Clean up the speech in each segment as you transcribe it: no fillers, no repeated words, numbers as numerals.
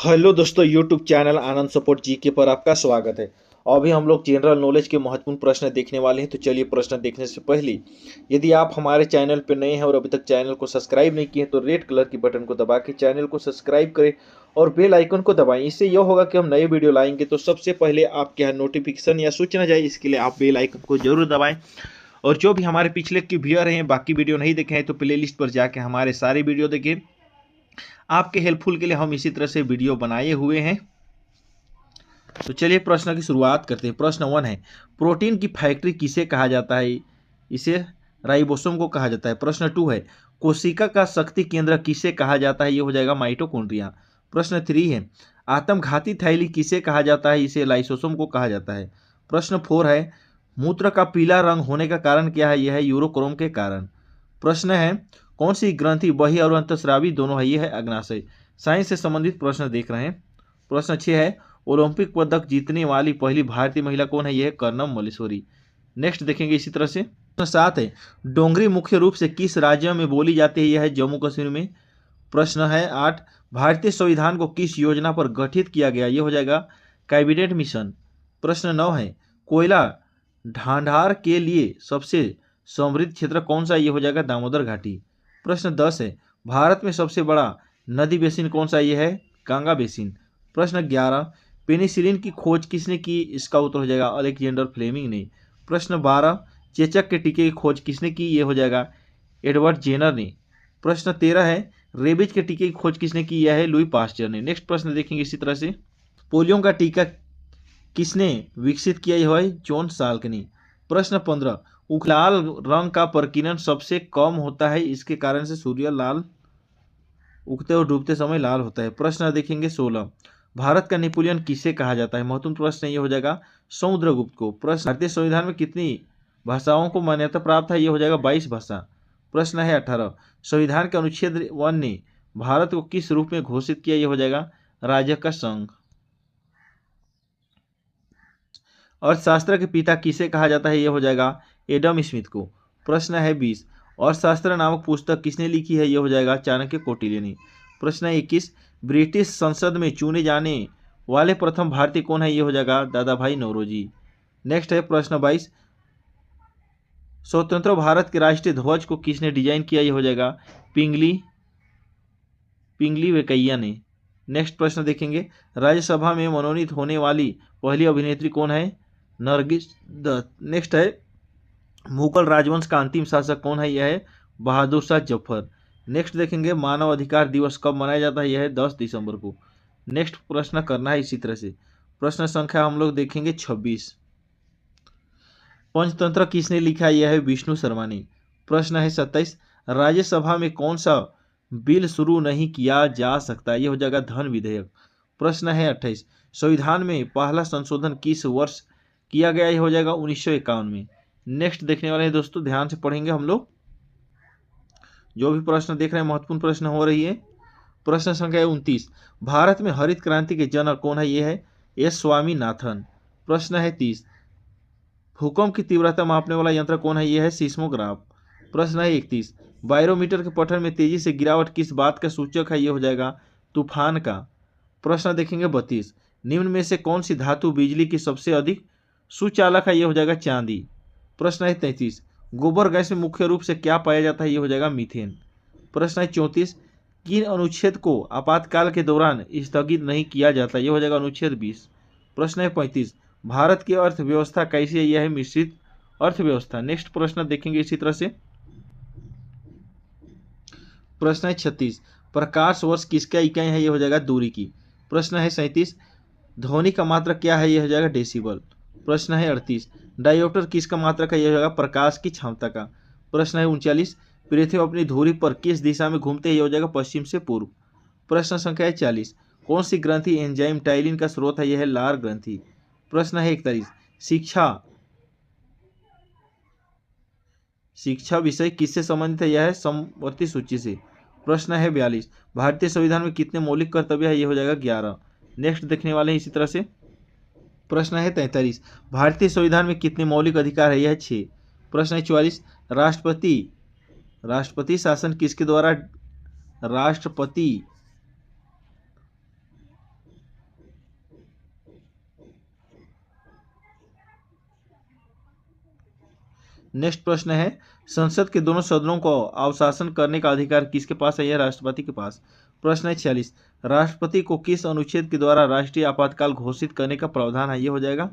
Hello दोस्तों, YouTube channel आनंद support GK पर आपका स्वागत है। अभी हम लोग जनरल नॉलेज के महत्वपूर्ण प्रश्न देखने वाले हैं। तो चलिए, प्रश्न देखने से पहले यदि आप हमारे चैनल पर नए हैं और अभी तक चैनल को सब्सक्राइब नहीं किए हैं तो रेड कलर की बटन को दबा के चैनल को सब्सक्राइब करें और बेल आइकन को दबाएं। इससे यह होगा कि हम नए वीडियो लाएंगे तो सबसे पहले आपके यहाँ नोटिफिकेशन या सूचना जाए। इसके लिए आप बेल आइकन को जरूर दबाएं। और जो भी हमारे पिछले के व्यूअर हैं, बाकी वीडियो नहीं देखे हैं तो प्ले लिस्ट पर जाके हमारे सारे वीडियो देखें। आपके हेल्पफुल के लिए हम इसी तरह से वीडियो बनाए हुए हैं। तो चलिए प्रश्न की शुरुआत करते हैं। प्रश्न 1 है, प्रोटीन की फैक्ट्री किसे कहा जाता है? इसे राइबोसोम को कहा जाता है। प्रश्न 2 है, कोशिका का शक्ति केंद्र किसे कहा जाता है? ये हो जाएगा माइटोकॉन्ड्रिया। प्रश्न 3 है, आत्मघाती थैली किसे कहा जाता है? इसे लाइसोसोम को कहा जाता है। प्रश्न 4 है, मूत्र का पीला रंग होने का कारण क्या है? यह है यूरोक्रोम के कारण। प्रश्न है, कौन सी ग्रंथि बही और अंतस्रावी दोनों है? यह है अग्नाशय। साइंस से संबंधित प्रश्न देख रहे हैं। प्रश्न 6 है, ओलंपिक पदक जीतने वाली पहली भारतीय महिला कौन है? यह है कर्नम मल्लेश्वरी। नेक्स्ट देखेंगे इसी तरह से। प्रश्न 7 है, डोंगरी मुख्य रूप से किस राज्य में बोली जाती है? यह है जम्मू कश्मीर में। प्रश्न है 8, भारतीय संविधान को किस योजना पर गठित किया गया? यह हो जाएगा कैबिनेट मिशन। प्रश्न 9 है, कोयला ढांढार के लिए सबसे समृद्ध क्षेत्र कौन सा? यह हो जाएगा दामोदर घाटी। प्रश्न 10 है, भारत में सबसे बड़ा नदी बेसिन कौन सा? यह है गंगा बेसिन। प्रश्न 11, पेनिसिलिन की खोज किसने की? इसका उत्तर हो जाएगा अलेक्जेंडर फ्लेमिंग ने। प्रश्न 12, चेचक के टीके की खोज किसने की? यह हो जाएगा एडवर्ड जेनर ने। प्रश्न 13 है, रेबीज के टीके की खोज किसने की? यह है लुई पास्चर ने। नेक्स्ट प्रश्न देखेंगे इसी तरह से। पोलियो का टीका किसने विकसित किया? यह है जॉन साल्क ने। प्रश्न 15, लाल रंग का प्रकीर्णन सबसे कम होता है, इसके कारण से सूर्य लाल उगते और डूबते समय लाल होता है। प्रश्न देखेंगे 16, भारत का नेपोलियन किसे कहा जाता है? महत्वपूर्ण प्रश्न ये हो जाएगा समुद्रगुप्त को। प्रश्न, भारतीय संविधान में कितनी भाषाओं को मान्यता प्राप्त है? ये हो जाएगा 22 भाषा। प्रश्न है 18, संविधान के अनुच्छेद 1 ने भारत को किस रूप में घोषित किया? ये हो जाएगा राज्य का संघ। अर्थशास्त्र के पिता किसे कहा जाता है? ये हो जाएगा एडम स्मिथ को। प्रश्न है 20, अर्थशास्त्र नामक पुस्तक किसने लिखी है? ये हो जाएगा चाणक्य कौटिल्य ने। प्रश्न है 21, ब्रिटिश संसद में चुने जाने वाले प्रथम भारतीय कौन है? ये हो जाएगा दादा भाई नौरोजी। नेक्स्ट है प्रश्न 22, स्वतंत्र भारत के राष्ट्रीय ध्वज को किसने डिजाइन किया? ये हो जाएगा पिंगली वेंकैया ने। नेक्स्ट प्रश्न देखेंगे, राज्यसभा में मनोनीत होने वाली पहली अभिनेत्री कौन है? नरगिस दत्त। नेक्स्ट है, मुगल राजवंश का अंतिम शासक कौन है? यह है बहादुर शाह जफर। नेक्स्ट देखेंगे, मानव अधिकार दिवस कब मनाया जाता है? यह है 10 दिसंबर को। नेक्स्ट प्रश्न करना है इसी तरह से। प्रश्न संख्या हम लोग देखेंगे 26, पंचतंत्र किसने लिखा? यह है विष्णु शर्मा ने। प्रश्न है 27, राज्यसभा में कौन सा बिल शुरू नहीं किया जा सकता? यह हो जाएगा धन विधेयक। प्रश्न है 28, संविधान में पहला संशोधन किस वर्ष किया गया? यह हो जाएगा 1951 में। नेक्स्ट देखने वाले हैं दोस्तों, ध्यान से पढ़ेंगे हम लोग। जो भी प्रश्न देख रहे हैं महत्वपूर्ण प्रश्न हो रही है। प्रश्न संख्या 29, भारत में हरित क्रांति के जनक कौन है? यह है एस स्वामीनाथन। प्रश्न है 30, भूकंप की तीव्रता मापने वाला यंत्र कौन है? यह है सीस्मोग्राफ। प्रश्न है 31, बैरोमीटर के पठन में तेजी से गिरावट किस बात का सूचक है? यह हो जाएगा तूफान का। प्रश्न देखेंगे 32, निम्न में से कौन सी धातु बिजली की सबसे अधिक सुचालक है? यह हो जाएगा चांदी। प्रश्न है 33, गोबर गैस में मुख्य रूप से क्या पाया जाता है? यह हो जाएगा मीथेन। प्रश्न है 34, किन अनुच्छेद को आपातकाल के दौरान स्थगित नहीं किया जाता? यह हो जाएगा अनुच्छेद 20। प्रश्न है 35, भारत की अर्थव्यवस्था कैसी है? यह है मिश्रित अर्थव्यवस्था। नेक्स्ट प्रश्न देखेंगे इसी तरह से। प्रश्न है 36, प्रकाश वर्ष किसका इकाई है? यह हो जाएगा दूरी की। प्रश्न है 37, ध्वनि का मात्रक क्या है? यह हो जाएगा डेसिबल। प्रश्न है 38, डायोप्टर किसका मात्रक है? यह हो जाएगा प्रकाश की क्षमता का। प्रश्न है 39, पृथ्वी अपनी धुरी पर किस दिशा में घूमते हैं? यह हो जाएगा पश्चिम से पूर्व। प्रश्न संख्या है 40, कौन सी ग्रंथि एंजाइम टाइलिन का स्रोत है? यह है लार ग्रंथि। प्रश्न है 41, शिक्षा विषय किससे संबंधित है? यह है समवर्ती सूची से। प्रश्न है 42, भारतीय संविधान में कितने मौलिक कर्तव्य है? यह हो जाएगा 11। नेक्स्ट देखने वाले हैं इसी तरह से। प्रश्न है 43, भारतीय संविधान में कितने मौलिक अधिकार है? यह है 6। प्रश्न है 44, राष्ट्रपति शासन किसके द्वारा? राष्ट्रपति नेक्स्ट प्रश्न है, संसद के दोनों सदनों को अवशासन करने का अधिकार किसके पास है? यह राष्ट्रपति के पास। प्रश्न है 46, राष्ट्रपति को किस अनुच्छेद के द्वारा राष्ट्रीय आपातकाल घोषित करने का प्रावधान है? ये हो जाएगा,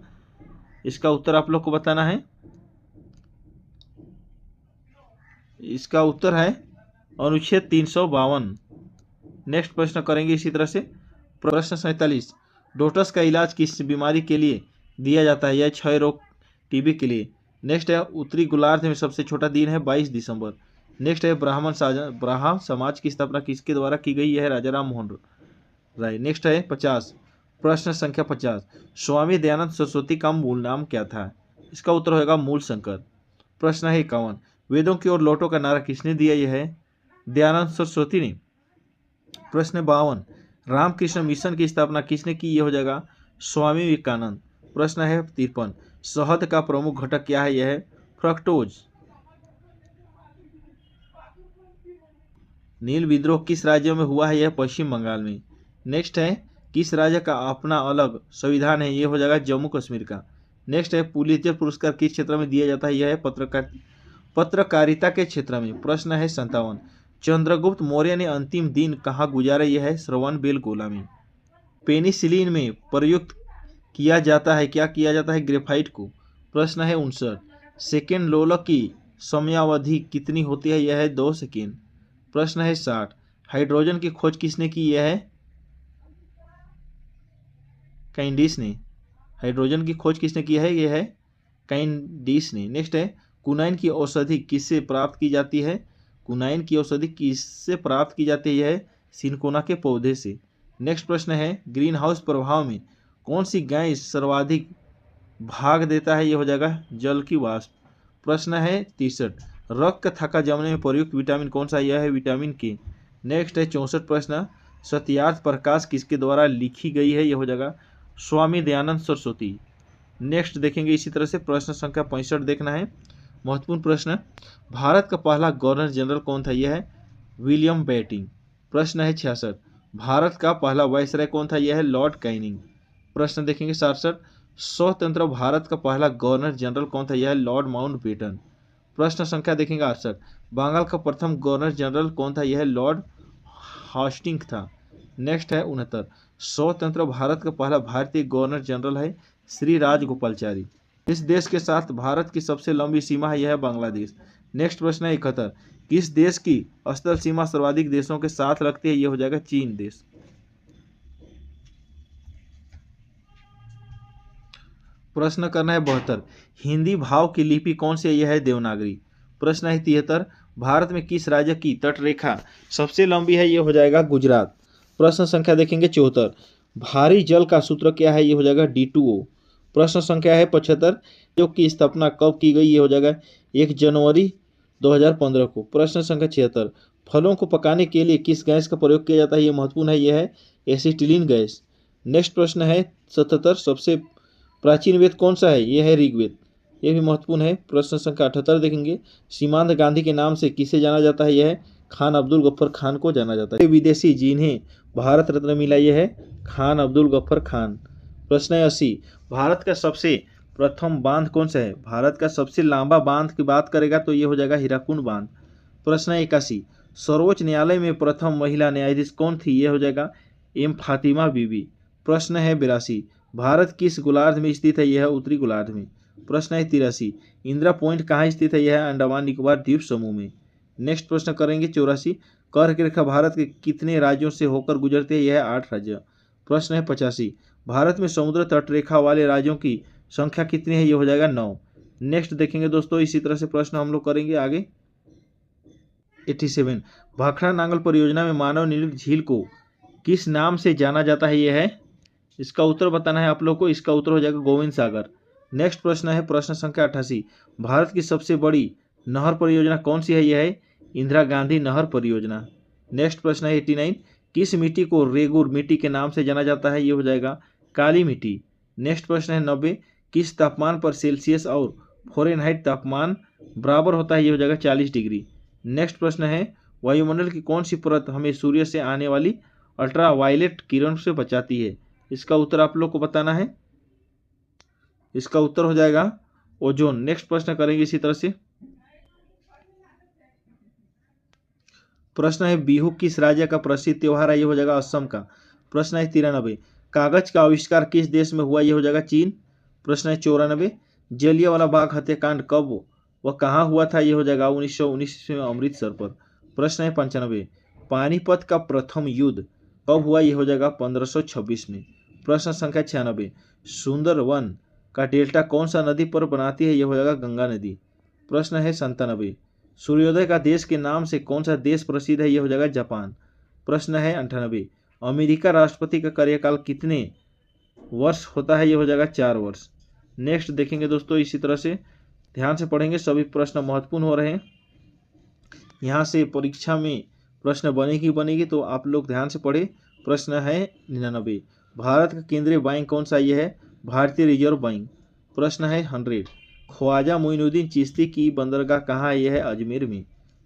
इसका उत्तर आप लोग को बताना है। इसका उत्तर है अनुच्छेद 352। नेक्स्ट प्रश्न करेंगे इसी तरह से। प्रश्न 47, डोटस का इलाज किस बीमारी के लिए दिया जाता है? यह क्षय रोग, टीबी के लिए। नेक्स्ट है, उत्तरी गोलार्ध में सबसे छोटा दिन है 22 दिसंबर। नेक्स्ट है, ब्राह्मण समाज की स्थापना किसके द्वारा की गई? यह है राजा राम मोहन राय। नेक्स्ट है 50, प्रश्न संख्या 50, स्वामी दयानंद सरस्वती का मूल नाम क्या था? इसका उत्तर होगा मूल शंकर। प्रश्न है 51, वेदों की ओर लौटो का नारा किसने दिया? यह है दयानंद सरस्वती ने। प्रश्न 52, रामकृष्ण मिशन की स्थापना किसने की? यह हो जाएगा स्वामी विवेकानंद। प्रश्न है 53, शहद का प्रमुख घटक क्या है? यह है फ्रक्टोज। नील विद्रोह किस राज्य में हुआ है? यह पश्चिम बंगाल में। नेक्स्ट है, किस राज्य का अपना अलग संविधान है? यह हो जाएगा जम्मू कश्मीर का। नेक्स्ट है, पुलित्जर पुरस्कार किस क्षेत्र में दिया जाता है? यह है पत्रकारिता के क्षेत्र में। प्रश्न है 57, चंद्रगुप्त मौर्य ने अंतिम दिन कहाँ गुजारे? यह है श्रवणबेलगोला में। पेनिसिलिन में प्रयुक्त किया जाता है, क्या किया जाता है? ग्रेफाइट को। प्रश्न है 59, सेकेंड लोलक की समयावधि कितनी होती है? यह है 2 सेकेंड। प्रश्न है 60, हाइड्रोजन की खोज किसने की? यह है कैंडिस ने। हाइड्रोजन की खोज किसने की है? यह है कैंडिस ने। नेक्स्ट है, कुनाइन की औषधि किससे प्राप्त की जाती है? कुनाइन की औषधि किससे प्राप्त की जाती है? यह है सिनकोना के पौधे से। नेक्स्ट प्रश्न है, ग्रीन हाउस प्रभाव में कौन सी गैस सर्वाधिक भाग देता है? यह हो जाएगा जल की वाष्प। प्रश्न है 63, रक्त थक्का जमने में प्रयुक्त विटामिन कौन सा? यह है विटामिन के। नेक्स्ट है 64 प्रश्न, सत्यार्थ प्रकाश किसके द्वारा लिखी गई है? यह हो जाएगा स्वामी दयानंद सरस्वती। नेक्स्ट देखेंगे इसी तरह से। प्रश्न संख्या 65 देखना है, महत्वपूर्ण प्रश्न, भारत का पहला गवर्नर जनरल कौन था? यह है विलियम बेंटिंक। प्रश्न है 66, भारत का पहला वायसराय कौन था? यह है लॉर्ड कैनिंग। प्रश्न देखेंगे 67, स्वतंत्र भारत का पहला गवर्नर जनरल कौन था? यह है लॉर्ड माउंटबेटन। प्रश्न संख्या देखेंगे 68, बंगाल का प्रथम गवर्नर जनरल कौन था? यह है लॉर्ड हास्टिंग्स था। नेक्स्ट है 69, स्वतंत्र भारत का पहला भारतीय गवर्नर जनरल है श्री राजगोपालचारी। इस देश के साथ भारत की सबसे लंबी सीमा है? यह है बांग्लादेश। नेक्स्ट प्रश्न है 71, किस देश की स्थल सीमा सर्वाधिक देशों के साथ लगती है? यह हो जाएगा चीन देश। प्रश्न करना है 72, हिंदी भाव की लिपि कौन सी है? यह है देवनागरी। प्रश्न है 73, भारत में किस राज्य की तटरेखा सबसे लंबी है? यह हो जाएगा गुजरात। प्रश्न संख्या देखेंगे 74, भारी जल का सूत्र क्या है? यह हो जाएगा D2O। प्रश्न संख्या है 75, योग की स्थापना कब की गई? यह हो जाएगा 1 जनवरी 2015 को। प्रश्न संख्या 76, फलों को पकाने के लिए किस गैस का प्रयोग किया जाता है? यह महत्वपूर्ण है, यह है एसिटिलीन गैस। नेक्स्ट प्रश्न है 77, सबसे प्राचीन वेद कौन सा है? यह है ऋग्वेद, यह भी महत्वपूर्ण है। प्रश्न संख्या 78 देखेंगे, सीमांत गांधी के नाम से किसे जाना जाता है? यह है खान अब्दुल गफ्फर खान को जाना जाता है। विदेशी जिन्हें भारत रत्न मिला, यह है खान अब्दुल गफ्फर खान। प्रश्न है 80, भारत का सबसे प्रथम बांध कौन सा है? भारत का सबसे लंबा बांध की बात करेगा तो यह हो जाएगा हीराकुंड बांध। प्रश्न है 81, सर्वोच्च न्यायालय में प्रथम महिला न्यायाधीश कौन थी? यह हो जाएगा एम फातिमा बीबी। प्रश्न है 82, भारत किस गोलार्ध में स्थित है? यह है उत्तरी गोलार्ध में। प्रश्न है 83, इंदिरा पॉइंट कहाँ स्थित है? यह है अंडमान निकोबार द्वीप समूह में। नेक्स्ट प्रश्न करेंगे 84, कर्क रेखा भारत के कितने राज्यों से होकर गुजरती है? यह है 8 राज्य। प्रश्न है 85, भारत में समुद्र तटरेखा वाले राज्यों की संख्या कितनी है? यह हो जाएगा 9। नेक्स्ट देखेंगे दोस्तों इसी तरह से प्रश्न हम लोग करेंगे आगे। 87, भाखड़ा नांगल परियोजना में मानव निर्मित झील को किस नाम से जाना जाता है? यह है, इसका उत्तर बताना है आप लोग को। इसका उत्तर हो जाएगा गोविंद सागर। नेक्स्ट प्रश्न है प्रश्न संख्या 88, भारत की सबसे बड़ी नहर परियोजना कौन सी है? यह है इंदिरा गांधी नहर परियोजना। नेक्स्ट प्रश्न है 89, किस मिट्टी को रेगुर मिट्टी के नाम से जाना जाता है? यह हो जाएगा काली मिट्टी। नेक्स्ट प्रश्न है 90, किस तापमान पर सेल्सियस और फ़ारेनहाइट तापमान बराबर होता है? यह हो जाएगा 40 डिग्री। नेक्स्ट प्रश्न है, वायुमंडल की कौन सी परत हमें सूर्य से आने वाली अल्ट्रावायलेट किरण से बचाती है? इसका उत्तर आप लोग को बताना है। इसका उत्तर हो जाएगा ओजोन। नेक्स्ट प्रश्न करेंगे इसी तरह से। प्रश्न है बिहू किस राज्य का प्रसिद्ध त्योहार है, ये हो जाएगा असम का। प्रश्न है 93, कागज का आविष्कार किस देश में हुआ, ये हो जाएगा चीन। प्रश्न है 94, जलियांवाला बाग हत्याकांड कब वह कहाँ हुआ था, ये हो जाएगा 1919 में अमृतसर पर। प्रश्न है 95, पानीपत का प्रथम युद्ध कब हुआ, ये हो जाएगा 1526 में। प्रश्न संख्या 96, सुंदरवन का डेल्टा कौन सा नदी पर बनाती है, ये हो जाएगा गंगा नदी। प्रश्न है 97, सूर्योदय का देश के नाम से कौन सा देश प्रसिद्ध है, ये हो जाएगा जापान। प्रश्न है 98, अमेरिका राष्ट्रपति का कार्यकाल कितने वर्ष होता है, ये हो जाएगा 4 वर्ष। नेक्स्ट देखेंगे दोस्तों, इसी तरह से ध्यान से पढ़ेंगे, सभी प्रश्न महत्वपूर्ण हो रहे हैं। यहाँ से परीक्षा में प्रश्न बनेगी तो आप लोग ध्यान से पढ़े। प्रश्न है 99, भारत का केंद्रीय बैंक कौन सा, ये है भारतीय रिजर्व बैंक। प्रश्न है 100, ख्वाजा मोइनुद्दीन चिश्ती की बंदरगाह कहाँ है, यह है अजमेर में।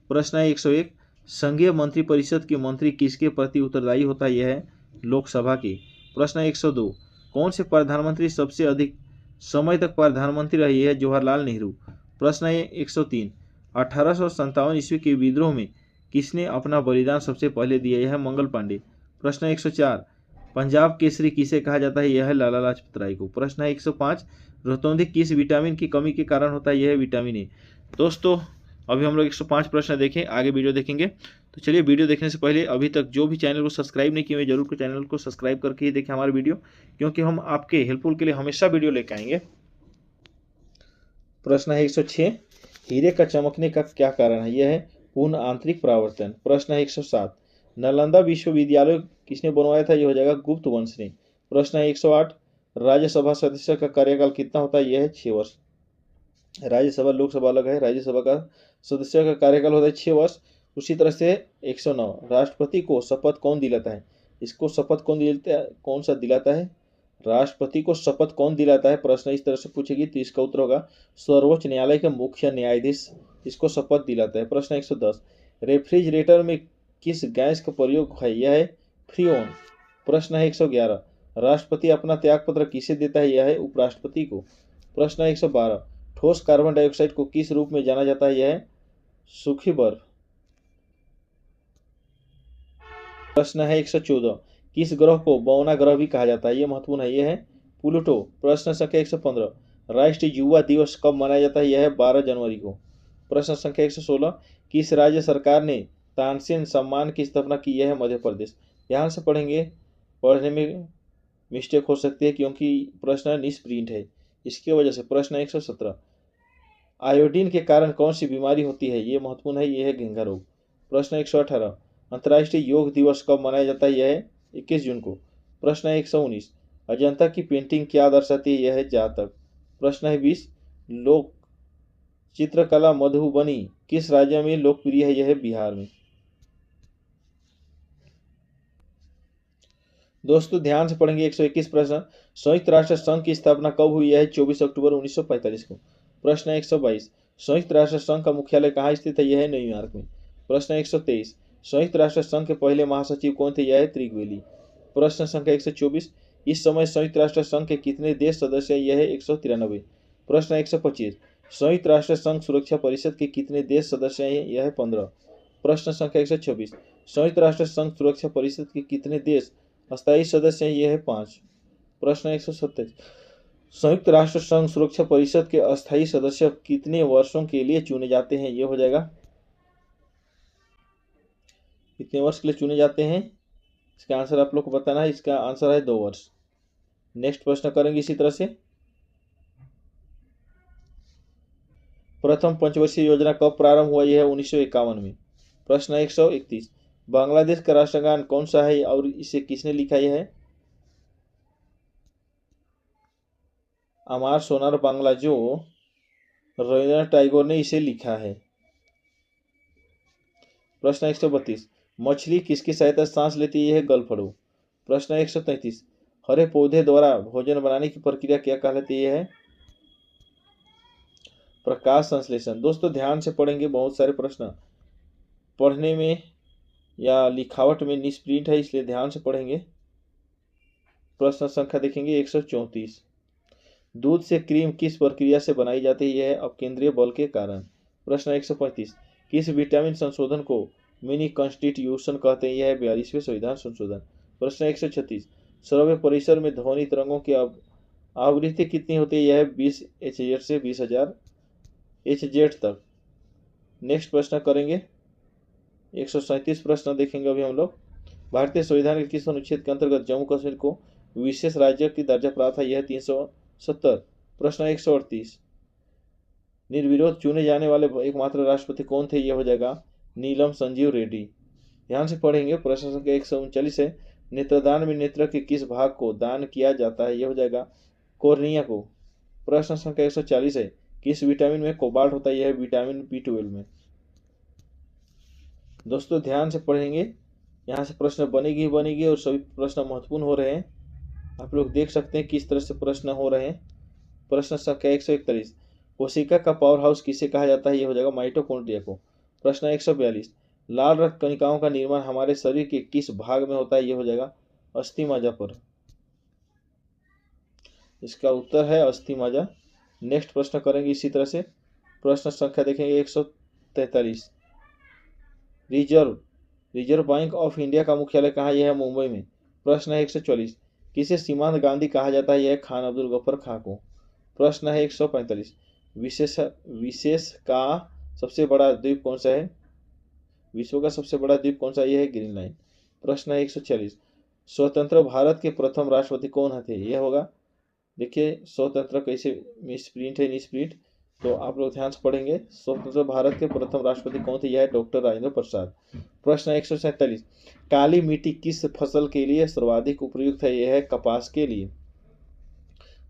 प्रश्न है 101, संघीय मंत्रिपरिषद के मंत्री किसके प्रति उत्तरदायी होता है, यह है लोकसभा के। प्रश्न है 102, कौन से प्रधानमंत्री सबसे अधिक समय तक प्रधानमंत्री रहे, यह है जवाहरलाल नेहरू। प्रश्न है 103, 1857 ईस्वी के विद्रोह में किसने अपना बलिदान सबसे पहले दिया, यह है मंगल पांडे। प्रश्न है 104, पंजाब केसरी किसे कहा जाता है, यह है लाला लाजपत राय को। प्रश्न है 105, रोतौंधी किस विटामिन की कमी के कारण होता है, यह है विटामिन ए। दोस्तों अभी हम लोग 105 प्रश्न देखें, आगे वीडियो देखेंगे। तो चलिए वीडियो देखने से पहले अभी तक जो भी चैनल को सब्सक्राइब नहीं किए हुए जरूर चैनल को सब्सक्राइब करके ही देखें हमारे वीडियो, क्योंकि हम आपके हेल्पफुल के लिए हमेशा वीडियो लेकर आएंगे। प्रश्न है 106, हीरे का चमकने का क्या कारण है, यह है पूर्ण आंतरिक परावर्तन। प्रश्न है 107, नालंदा विश्वविद्यालय किसने बनवाया था, यह हो जाएगा गुप्त वंश ने। प्रश्न है 108, राज्यसभा सदस्य का कार्यकाल कितना होता है, यह है 6 वर्ष। राज्यसभा लोकसभा अलग है, राज्यसभा का सदस्य का कार्यकाल होता है 6 वर्ष। उसी तरह से 109, राष्ट्रपति को शपथ कौन दिलाता है, इसको शपथ कौन सा दिलाता है, राष्ट्रपति को शपथ कौन दिलाता है। प्रश्न इस तरह से पूछेगी तो इसका उत्तर होगा सर्वोच्च न्यायालय के मुख्य न्यायाधीश इसको शपथ दिलाता है। प्रश्न 110, रेफ्रिजरेटर में किस गैस का प्रयोग है, यह है फ्रीओन। प्रश्न है 111, राष्ट्रपति अपना त्यागपत्र किसे देता है, यह है उपराष्ट्रपति को। प्रश्न है 112, ठोस कार्बन डाइऑक्साइड को किस रूप में जाना जाता है, यह है सूखी बर्फ। प्रश्न है 114, किस ग्रह को बौना ग्रह भी कहा जाता है, यह महत्वपूर्ण है, यह है प्लूटो। प्रश्न संख्या 115, राष्ट्रीय युवा दिवस कब मनाया जाता है, यह है 12 जनवरी को। प्रश्न संख्या 116, किस राज्य सरकार ने तानसेन सम्मान की स्थापना की, यह है मध्य प्रदेश। ध्यान से पढ़ेंगे, पढ़ने में मिस्टेक हो सकती है क्योंकि प्रश्न निष्प्रिंट है, इसकी वजह से। प्रश्न 117, आयोडीन के कारण कौन सी बीमारी होती है, यह महत्वपूर्ण है, यह है घेंघा रोग। प्रश्न 118, अंतर्राष्ट्रीय योग दिवस कब मनाया जाता है, यह है 21 जून को। प्रश्न है 119, अजंता की पेंटिंग क्या दर्शाती है, यह है जातक। प्रश्न है 20, लोक चित्रकला मधुबनी किस राज्य में लोकप्रिय है, यह है बिहार में। दोस्तों ध्यान से पढ़ेंगे 121 प्रश्न, संयुक्त राष्ट्र संघ की स्थापना कब हुई, है 24 अक्टूबर 1945 को। प्रश्न 122, संयुक्त राष्ट्र संघ का मुख्यालय कहाँ स्थित है, यह है न्यूयॉर्क में। प्रश्न 123, संयुक्त राष्ट्र संघ के पहले महासचिव कौन थे, यह है त्रिगवेली। प्रश्न संख्या 124, इस समय संयुक्त राष्ट्र संघ के कितने देश सदस्य हैं, यह है 193। प्रश्न 125, संयुक्त राष्ट्र संघ सुरक्षा परिषद के कितने देश सदस्य हैं, यह है 15। प्रश्न संख्या 126, संयुक्त राष्ट्र संघ सुरक्षा परिषद के कितने देश अस्थायी सदस्य हैं, यह है 5। प्रश्न 127, संयुक्त राष्ट्र संघ सुरक्षा परिषद के अस्थायी सदस्य कितने वर्षों के लिए चुने जाते हैं, यह हो जाएगा कितने वर्ष के लिए चुने जाते हैं, इसका आंसर आप लोग को बताना है। इसका आंसर है 2 वर्ष। नेक्स्ट प्रश्न करेंगे इसी तरह से, प्रथम पंचवर्षीय योजना कब प्रारंभ हुआ, यह है 1951 में। प्रश्न 131, बांग्लादेश का राष्ट्रगान कौन सा है और इसे किसने लिखा, यह है अमार सोनार बांग्ला, जो रविंद्रनाथ टैगोर ने इसे लिखा है। प्रश्न 132, मछली किसकी सहायता से सांस लेती है, यह है गलफड़ो। प्रश्न 133, हरे पौधे द्वारा भोजन बनाने की प्रक्रिया क्या कहलाती है, प्रकाश संश्लेषण। दोस्तों ध्यान से पढ़ेंगे, बहुत सारे प्रश्न पढ़ने में या लिखावट में निष्प्रिंट है, इसलिए ध्यान से पढ़ेंगे। प्रश्न संख्या देखेंगे 134, दूध से क्रीम किस प्रक्रिया से बनाई जाती है, यह है अपकेंद्रीय बल के कारण। प्रश्न 135, किस विटामिन संशोधन को मिनी कॉन्स्टिट्यूशन कहते हैं, यह है 42वें संविधान संशोधन। प्रश्न 136, श्रव्य परिसर में ध्वनि तरंगों की आवृत्ति कितनी होती है, यह है 20 HZ से 20,000 HZ तक। नेक्स्ट प्रश्न करेंगे 137 प्रश्न देखेंगे अभी हम लोग। भारतीय संविधान के किस अनुच्छेद के अंतर्गत जम्मू कश्मीर को विशेष राज्य की दर्जा प्राप्त है, यह है 370। प्रश्न 138, निर्विरोध चुने जाने वाले एकमात्र राष्ट्रपति कौन थे, यह हो जाएगा नीलम संजीव रेड्डी। ध्यान से पढ़ेंगे। प्रश्न संख्या 139 है, नेत्रदान में नेत्र के किस भाग को दान किया जाता है, यह हो जाएगा कोर्निया को। प्रश्न संख्या 140 है, किस विटामिन में कोबाल्ट होता है, यह है विटामिन B12 में। दोस्तों ध्यान से पढ़ेंगे, यहाँ से प्रश्न बनेगी ही बनेगी और सभी प्रश्न महत्वपूर्ण हो रहे हैं। आप लोग देख सकते हैं किस तरह से प्रश्न हो रहे हैं। प्रश्न संख्या 141, कोशिका का पावर हाउस किसे कहा जाता है, यह हो जाएगा माइटोकॉन्ड्रिया को। प्रश्न 142, लाल रक्त कणिकाओं का निर्माण हमारे शरीर के किस भाग में होता है, यह हो जाएगा अस्थि मज्जा पर। इसका उत्तर है अस्थि मज्जा। नेक्स्ट प्रश्न करेंगे इसी तरह से। प्रश्न संख्या देखेंगे 143, रिजर्व बैंक ऑफ इंडिया का मुख्यालय कहाँ, यह है मुंबई में। प्रश्न है 144, किसे सीमांत गांधी कहा जाता है, यह है खान अब्दुल गफ्फार खां को। प्रश्न है 145, विशेष का सबसे बड़ा द्वीप कौन सा है, विश्व का सबसे बड़ा द्वीप कौन सा, यह है ग्रीनलैंड। प्रश्न है 146, स्वतंत्र भारत के प्रथम राष्ट्रपति कौन थे, यह होगा, देखिए स्वतंत्र कैसे मिसप्रिंट है, निस्प्रिंट, तो आप लोग ध्यान से पढ़ेंगे। स्वतंत्र भारत के प्रथम राष्ट्रपति कौन थे, यह है डॉक्टर राजेंद्र प्रसाद। प्रश्न 147, काली मिट्टी किस फसल के लिए सर्वाधिक उपयुक्त है, यह है कपास के लिए।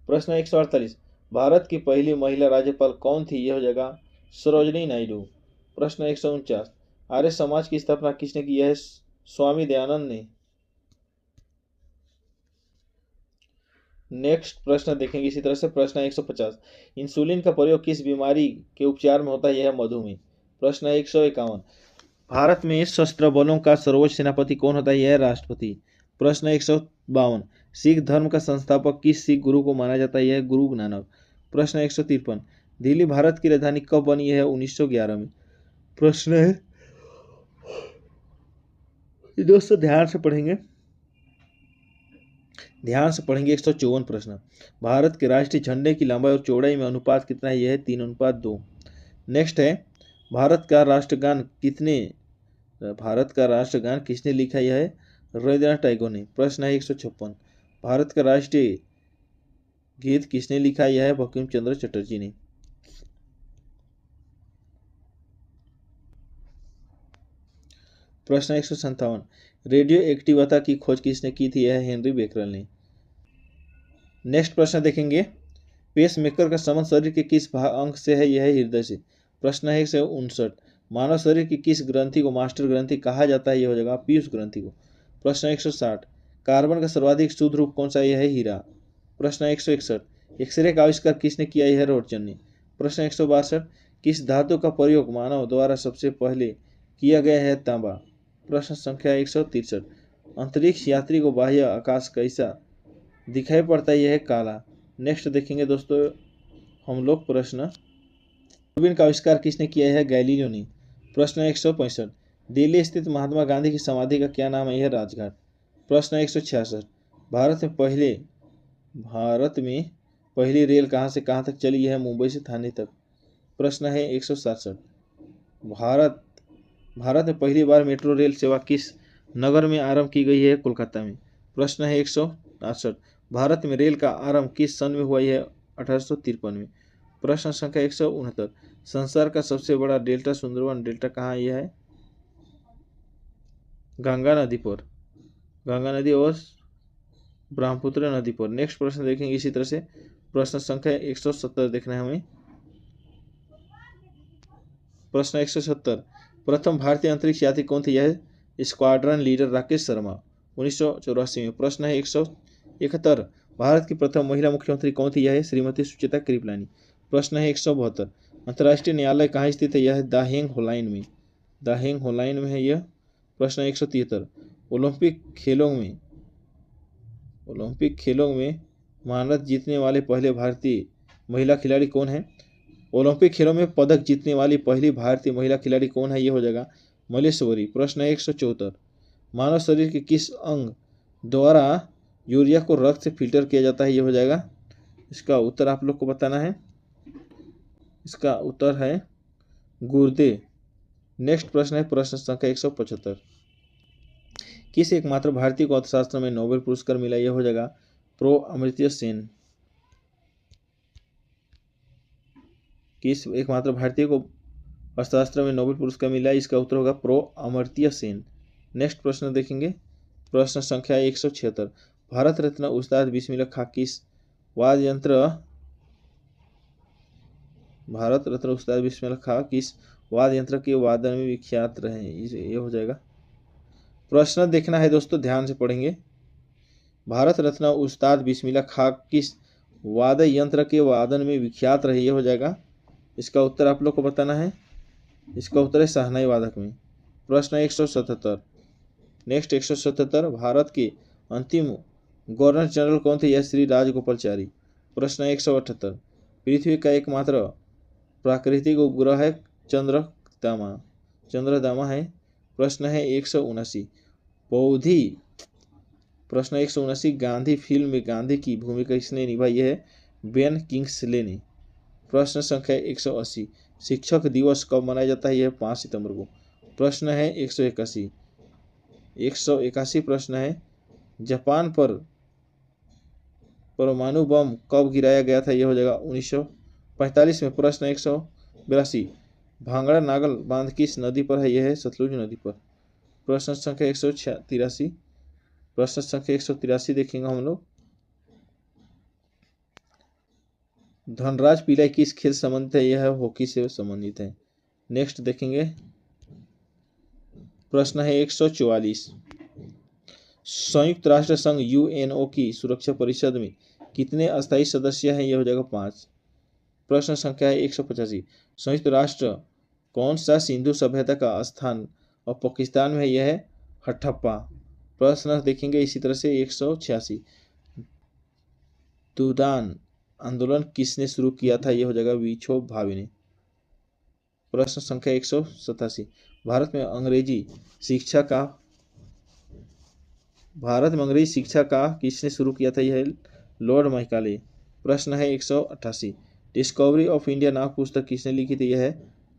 प्रश्न 148, भारत की पहली महिला राज्यपाल कौन थी, यह हो जाएगा सरोजिनी नायडू। प्रश्न 149, आर्य समाज की स्थापना किसने की, यह है स्वामी दयानंद ने। नेक्स्ट प्रश्न देखेंगे इसी तरह से। प्रश्न 150, इंसुलिन का प्रयोग किस बीमारी के उपचार में होता है, यह है मधुमेह। प्रश्न 151, भारत में सशस्त्र बलों का सर्वोच्च सेनापति कौन होता है, यह है राष्ट्रपति। प्रश्न 152, सिख धर्म का संस्थापक किस सिख गुरु को माना जाता है, यह है गुरु नानक। प्रश्न 153, दिल्ली भारत की राजधानी कब बनी, यह है 1911 में। प्रश्न है, दोस्तों ध्यान से पढ़ेंगे 154 प्रश्न, भारत के राष्ट्रीय झंडे की लंबाई और चौड़ाई में अनुपात कितना है, यह है 3:2। नेक्स्ट है, भारत का राष्ट्रगान किसने लिखा, यह है रविंद्रनाथ टैगोर ने। प्रश्न है 156, भारत का राष्ट्रीय गीत किसने लिखा, यह है बंकिम चंद्र चटर्जी ने। प्रश्न 157, रेडियो एक्टिवता की खोज किसने की थी, यह है हेनरी बेकरल ने। नेक्स्ट प्रश्न देखेंगे, पेसमेकर का संबंध शरीर के किस अंग से है, यह है हृदय से। प्रश्न है 159, मानव शरीर की किस ग्रंथि को मास्टर ग्रंथि कहा जाता है, यह हो जाएगा पीयूष ग्रंथि को। प्रश्न 160, कार्बन का सर्वाधिक शुद्ध रूप कौन सा है, यह है हीरा। प्रश्न 161, एक्सरे का आविष्कार किसने किया, यह है रोटसन ने। प्रश्न 162, किस धातु का प्रयोग मानव द्वारा सबसे पहले किया गया है, तांबा। प्रश्न संख्या 163, अंतरिक्ष यात्री को बाह्य आकाश कैसा दिखाई पड़ता है, यह है काला। नेक्स्ट देखेंगे दोस्तों हम लोग प्रश्न, दूरबीन का आविष्कार किसने किया है, गैलीलियो ने। प्रश्न 165, दिल्ली स्थित महात्मा गांधी की समाधि का क्या नाम है, यह राजघाट। प्रश्न 166, भारत में पहली रेल कहाँ से कहाँ तक चली, यह है मुंबई से थाने तक। प्रश्न है 167, भारत में पहली बार मेट्रो रेल सेवा किस नगर में आरंभ की गई है, कोलकाता में। प्रश्न है 168, भारत में रेल का आरंभ किस सन में हुआ, यह है 1853 में। प्रश्न संख्या 169, संसार का सबसे बड़ा डेल्टा सुंदरवन डेल्टा कहाँ है, यह है गंगा नदी पर, गंगा नदी और ब्रह्मपुत्र नदी पर। नेक्स्ट प्रश्न देखेंगे इसी तरह से। प्रश्न संख्या 170 देखना है हमें। प्रश्न 170, प्रथम भारतीय अंतरिक्ष यात्री कौन थे, यह है स्क्वाड्रन लीडर राकेश शर्मा 1984 में। प्रश्न है 171, भारत की प्रथम महिला मुख्यमंत्री कौन थी, यह है श्रीमती सुचेता कृपलानी। प्रश्न है 172, अंतर्राष्ट्रीय न्यायालय कहाँ स्थित है, यह है द हेग होलाइन में है यह। प्रश्न 173, ओलंपिक खेलों में महारत जीतने वाले पहले भारतीय महिला खिलाड़ी कौन है। ओलंपिक खेलों में पदक जीतने वाली पहली भारतीय महिला खिलाड़ी कौन है, यह हो जाएगा मलेश्वरी। प्रश्न 174, मानव शरीर के किस अंग द्वारा यूरिया को रक्त से फिल्टर किया जाता है, ये हो जाएगा। इसका उत्तर आप लोग को बताना है। इसका उत्तर है गुर्दे। नेक्स्ट प्रश्न है प्रश्न संख्या 175, किस एकमात्र भारतीय को अर्थशास्त्र में नोबेल पुरस्कार मिला, यह हो जाएगा प्रो अमर्त्य सेन। किस एकमात्र भारतीय को अर्थशास्त्र में नोबेल पुरस्कार मिला, इसका उत्तर होगा प्रो अमर्त्य सेन। नेक्स्ट प्रश्न देखेंगे प्रश्न संख्या 176, भारत रत्न उस्ताद बिस्मिल्लाह खां किस वाद्य यंत्र भारत रत्न उस्ताद बिस्मिल्लाह खां किस वाद्य यंत्र के वादन में विख्यात रहे, ये हो जाएगा। प्रश्न देखना है दोस्तों, ध्यान से पढ़ेंगे। भारत रत्न उस्ताद बिस्मिल्लाह खां किस वाद्य यंत्र के वादन में विख्यात रहे, ये हो जाएगा। इसका उत्तर आप लोग को बताना है। इसका उत्तर है शहनाई वादक में। प्रश्न 177, नेक्स्ट 177, भारत के अंतिम गवर्नर जनरल कौन थे, यह श्री राजगोपालचारी। प्रश्न 178, पृथ्वी का एकमात्र प्राकृतिक उपग्रह है चंद्रदामा है। प्रश्न है 179, पौधी। प्रश्न 179, गांधी फिल्म में गांधी की भूमिका किसने निभाई है, बेन किंग्सले ने। प्रश्न संख्या 180, शिक्षक दिवस कब मनाया जाता है, यह 5 सितंबर को। प्रश्न है 181 प्रश्न है, जापान पर परमाणु बम कब गिराया गया था, यह हो जाएगा 1945 में। प्रश्न 182, भांगड़ा नागल बांध किस नदी पर है, यह है सतलुज नदी पर। प्रश्न संख्या 183, प्रश्न संख्या 183 देखेंगे हम लोग, धनराज पिल्लाई किस खेल संबंधित है, यह हॉकी से संबंधित है। नेक्स्ट देखेंगे प्रश्न है 144, संयुक्त राष्ट्र संघ यूएनओ की सुरक्षा परिषद में कितने अस्थायी सदस्य हैं, यह हो जाएगा 5। प्रश्न संख्या है 185, संयुक्त राष्ट्र कौन सा सिंधु सभ्यता का स्थान और पाकिस्तान में है, यह है हड़प्पा। प्रश्न देखेंगे इसी तरह से 186, दुदान आंदोलन किसने शुरू किया था, यह हो जाएगा विक्षोभ भावे ने। प्रश्न संख्या 187, भारत में अंग्रेजी शिक्षा का किसने शुरू किया था, यह है लॉर्ड मैकाले। प्रश्न है 188, डिस्कवरी ऑफ इंडिया नामक पुस्तक किसने लिखी थी, यह है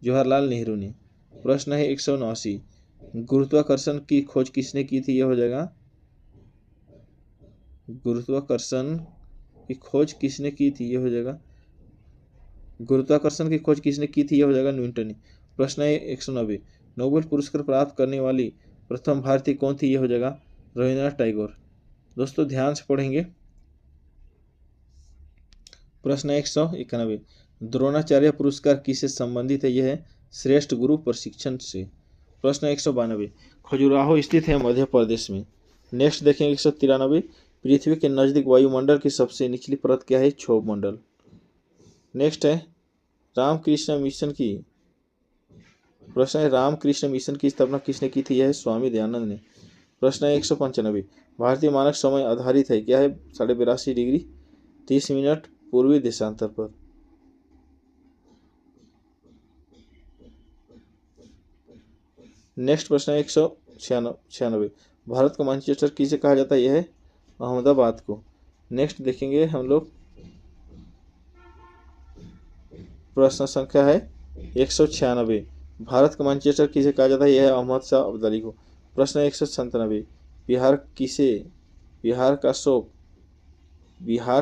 जवाहरलाल नेहरू ने। प्रश्न है 189, गुरुत्वाकर्षण की खोज किसने की थी, यह हो जाएगा गुरुत्वाकर्षण की खोज किसने की थी, यह हो जाएगा गुरुत्वाकर्षण की खोज किसने की थी, यह हो जाएगा न्यूटन ने। प्रश्न है 190, नोबेल पुरस्कार प्राप्त करने वाली प्रथम भारतीय कौन थी, यह हो जाएगा रविंद्रनाथ टैगोर। दोस्तों ध्यान से पढ़ेंगे। प्रश्न 191, द्रोणाचार्य पुरस्कार किससे संबंधित है, यह है श्रेष्ठ गुरु प्रशिक्षण से। प्रश्न 192, खजुराहो स्थित है मध्य प्रदेश में। नेक्स्ट देखेंगे 193, पृथ्वी के नजदीक वायुमंडल की सबसे निचली परत क्या है, क्षोभ मंडल। नेक्स्ट है रामकृष्ण मिशन की प्रश्न है रामकृष्ण मिशन की स्थापना किसने की थी, यह है स्वामी दयानंद ने। प्रश्न है 195, भारतीय मानक समय आधारित है, क्या है 82.5 डिग्री 30 मिनट पूर्वी देशांतर पर। नेक्स्ट प्रश्न है 196, भारत का मैनचेस्टर किसे कहा जाता है, यह है अहमदाबाद को। नेक्स्ट देखेंगे हम लोग प्रश्न संख्या है 196, भारत का मैनचेस्टर किसे कहा जाता है, यह है अहमद शाह अब्दाली को। प्रश्न 197, बिहार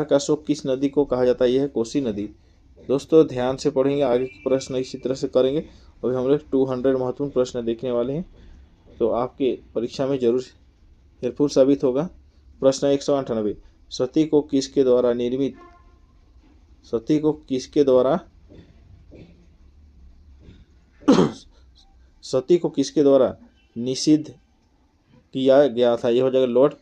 का शोक किस नदी को कहा जाता है, यह है कोसी नदी। दोस्तों ध्यान से पढ़ेंगे, आगे के प्रश्न इसी तरह से करेंगे। अभी हम लोग 200 महत्वपूर्ण प्रश्न देखने वाले हैं, तो आपके परीक्षा में जरूर हेल्पफुल साबित होगा। प्रश्न 198, सती को किसके द्वारा निषिद्ध किया गया था, यह हो जाएगा लॉर्ड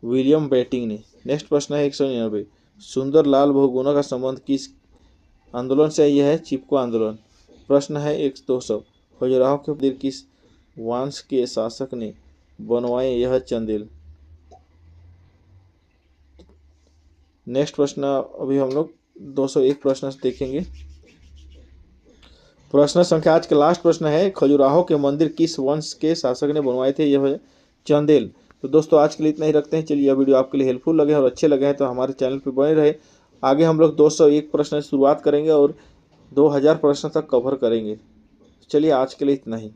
विलियम बेंटिंक ने। नेक्स्ट प्रश्न है 199, सुंदर लाल बहुगुणा का संबंध किस आंदोलन से, यह है चिपको आंदोलन। प्रश्न है 200, खजुराहो के मंदिर किस वंश के शासक ने बनवाए, यह चंदेल। नेक्स्ट प्रश्न अभी हम लोग 201 प्रश्न देखेंगे। प्रश्न संख्या आज का लास्ट प्रश्न है, खजुराहो के मंदिर किस वंश के शासक ने बनवाए थे? यह है चंदेल। तो दोस्तों आज के लिए इतना ही रखते हैं। चलिए, यह वीडियो आपके लिए हेल्पफुल लगे और अच्छे लगे हैं तो हमारे चैनल पर बने रहे। आगे हम लोग 201 प्रश्न से शुरुआत करेंगे और 2000 प्रश्न तक कवर करेंगे। चलिए आज के लिए इतना ही।